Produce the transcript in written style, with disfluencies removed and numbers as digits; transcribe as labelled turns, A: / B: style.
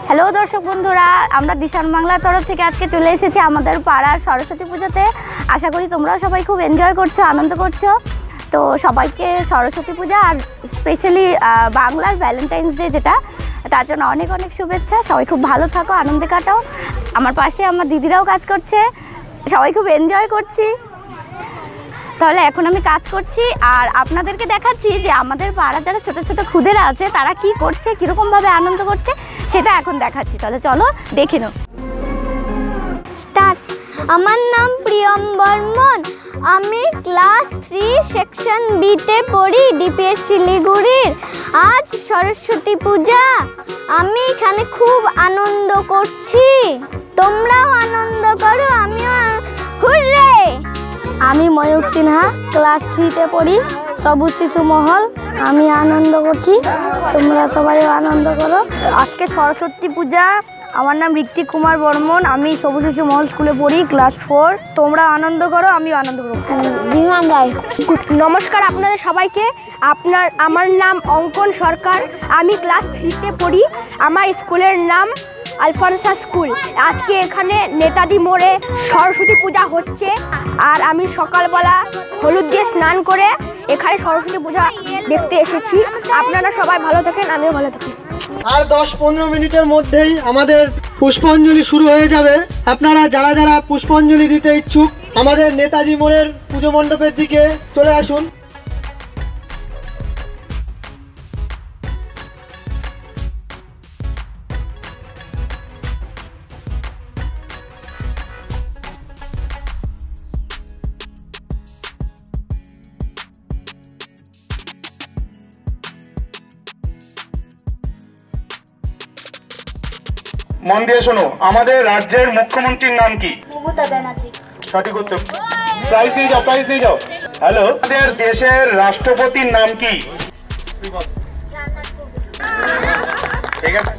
A: Hello দর্শক বন্ধুরা, আমরা দিশান বাংলার তরফ থেকে আজকে চলে এসেছি আমাদের পাড়ার সরস্বতী পুজোতে। আশা করি তোমরাও সবাই খুব এনজয় করছো, আনন্দ করছো। তো সবাইকে সরস্বতী পূজা আর স্পেশালি বাংলার ভ্যালেন্টাইন্স ডে যেটা, তার জন্য অনেক অনেক শুভেচ্ছা। সবাই খুব ভালো থাকো, আনন্দে কাটাও। আমার পাশে আমার দিদিরাও কাজ করছে, সবাই খুব এনজয় করছি। তাহলে এখন আমি কাজ করছি আর আপনাদেরকে দেখাচ্ছি যে আমাদের পাড়ার যারা ছোটো ছোটো খুদেরা আছে তারা কি করছে, কীরকমভাবে আনন্দ করছে সেটা এখন দেখাচ্ছি। তাহলে চলো দেখে নাও।
B: স্টার্ট। আমার নাম প্রিয়ম বর্মন, আমি ক্লাস 3 সেকশন বিতে পড়ি, ডিপিএস শিলিগুড়ির। আজ সরস্বতী পূজা, আমি এখানে খুব আনন্দ করছি, তোমরাও আনন্দ করো, আমিও। হুররে! আমি ময়ূক সিনহা, ক্লাস 3তে পড়ি, সবুজ শিশু মহল। আমি আনন্দ করছি, তোমরা সবাইও আনন্দ করো।
C: আজকে সরস্বতী পূজা, আমার নাম ঋত্বিক কুমার বর্মন, আমি সবুজ শিশু মহল স্কুলে পড়ি, ক্লাস 4। তোমরা আনন্দ করো, আমিও আনন্দ করো।
B: বিমান রায়।
C: নমস্কার আপনাদের সবাইকে। আমার নাম অঙ্কন সরকার, আমি ক্লাস 3তে পড়ি, আমার স্কুলের নাম আলফানসা স্কুল। আজকে এখানে নেতাজি মোড়ে সরস্বতী পূজা হচ্ছে আর আমি সকালবেলা হলুদ দিয়ে স্নান করে এখানে সরস্বতী পূজা দেখতে এসেছি। আপনারা সবাই ভালো থাকেন, আমিও ভালো থাকি।
D: আর 10-15 মিনিটের মধ্যেই আমাদের পুষ্পাঞ্জলি শুরু হয়ে যাবে। আপনারা যারা যারা পুষ্পাঞ্জলি দিতে ইচ্ছুক আমাদের নেতাজি মোড়ের পুজো মণ্ডপের দিকে চলে আসুন।
E: মন দিয়ে শোনো, আমাদের রাজ্যের মুখ্যমন্ত্রীর নাম কি?
B: মমতা ব্যানার্জি।
E: সঠিক উত্তর। প্রাইজ দিয়ে যাও, প্রাইজ দিয়ে যাও। হ্যালো, আমাদের দেশের রাষ্ট্রপতির নাম কি? ঠিক আছে।